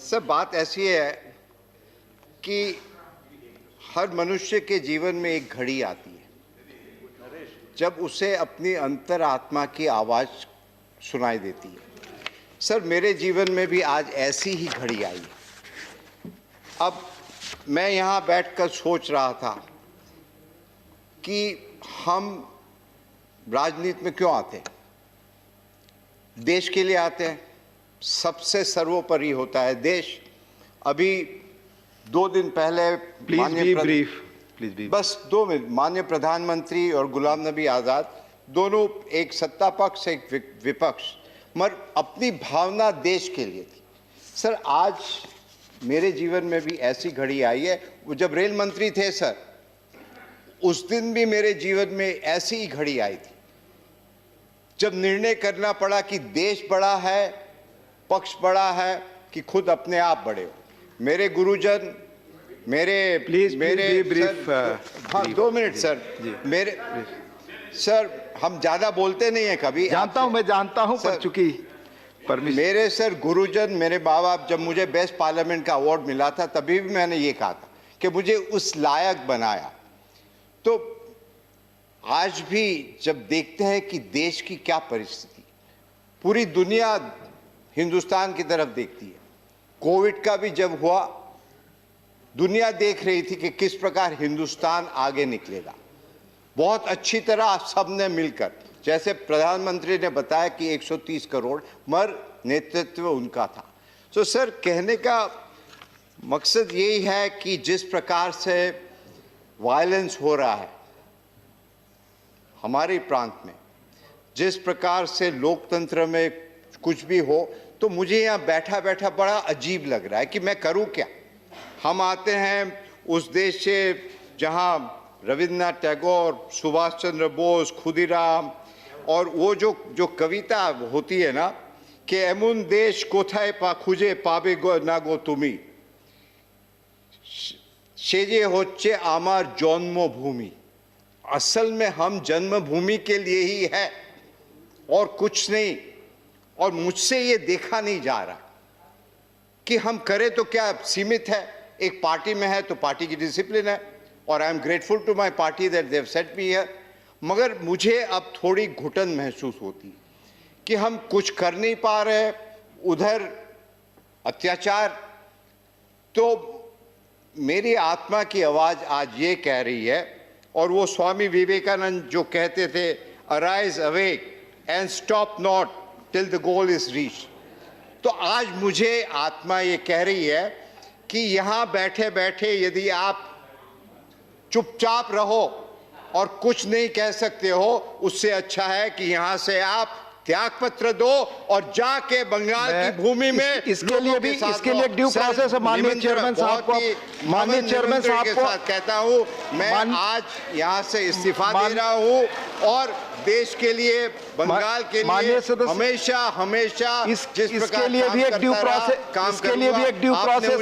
Sir बात ऐसी है कि हर मनुष्य के जीवन में एक घड़ी आती है जब उसे अपनी अंतरात्मा की आवाज़ सुनाई देती है। सर मेरे जीवन में भी आज ऐसी ही घड़ी आई है। अब मैं यहाँ बैठकर सोच रहा था कि हम राजनीति में क्यों आते हैं। देश के लिए आते हैं, सबसे सर्वोपरि होता है देश। अभी 2 दिन पहले बस 2 मिनट, माननीय प्रधानमंत्री और गुलाम नबी आज़ाद दोनों, एक सत्ता पक्ष एक विपक्ष, मगर अपनी भावना देश के लिए थी। सर आज मेरे जीवन में भी ऐसी घड़ी आई है। वो जब रेल मंत्री थे सर, उस दिन भी मेरे जीवन में ऐसी ही घड़ी आई थी जब निर्णय करना पड़ा कि देश बड़ा है, पक्ष बड़ा है कि खुद अपने आप बड़े हो। मेरे गुरुजन, हाँ 2 मिनट सर, सर हम ज्यादा बोलते नहीं है कभी, जानता हूं, मैं जानता हूं, पर चूंकि मेरे सर गुरुजन, मेरे माँ बाप, जब मुझे बेस्ट पार्लियामेंट का अवार्ड मिला था तभी भी मैंने ये कहा था कि मुझे उस लायक बनाया। तो आज भी जब देखते हैं कि देश की क्या परिस्थिति, पूरी दुनिया हिंदुस्तान की तरफ देखती है। कोविड का भी जब हुआ, दुनिया देख रही थी कि किस प्रकार हिंदुस्तान आगे निकलेगा। बहुत अच्छी तरह सबने मिलकर, जैसे प्रधानमंत्री ने बताया कि 130 करोड़, मगर नेतृत्व उनका था। तो सर कहने का मकसद यही है कि जिस प्रकार से वायलेंस हो रहा है हमारे प्रांत में, जिस प्रकार से लोकतंत्र में कुछ भी हो, तो मुझे यहाँ बैठा बैठा बड़ा अजीब लग रहा है कि मैं करूँ क्या। हम आते हैं उस देश से जहाँ रविन्द्रनाथ टैगोर, सुभाष चंद्र बोस, खुदीराम, और वो जो कविता होती है ना कि एमुन देश कोथाय पा खुजे पाबे गो ना गो तुमी, सेजे होच्चे आमार जन्मभूमि। असल में हम जन्मभूमि के लिए ही है और कुछ नहीं। और मुझसे ये देखा नहीं जा रहा कि हम करें तो क्या सीमित है। एक पार्टी में है तो पार्टी की डिसिप्लिन है, और I am grateful to my party that they have set me here. मगर मुझे अब थोड़ी घुटन महसूस होती कि हम कुछ कर नहीं पा रहे, उधर अत्याचार। तो मेरी आत्मा की आवाज़ आज ये कह रही है, और वो स्वामी विवेकानंद जो कहते थे, arise awake and stop not till the goal is reach. तो आज मुझे आत्मा ये कह रही है कि यहाँ बैठे बैठे यदि आप चुपचाप रहो और कुछ नहीं कह सकते हो, उससे अच्छा है कि यहाँ से आप त्याग पत्र दो और जाके बंगाल की भूमि में इसके लिए ड्यू प्रोसेस है। माननीय चेयरमैन साहब को, माननीय चेयरमैन साहब को कहता हूँ, मैं आज यहाँ से इस्तीफा दे रहा हूँ और देश के लिए, बंगाल के लिए हमेशा हमेशा इसके लिए भी एक ड्यू प्रोसेस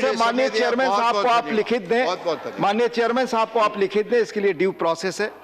है। माननीय चेयरमैन साहब को आप लिखित दें, माननीय चेयरमैन साहब को आप लिखित दें, इसके लिए ड्यू प्रोसेस है।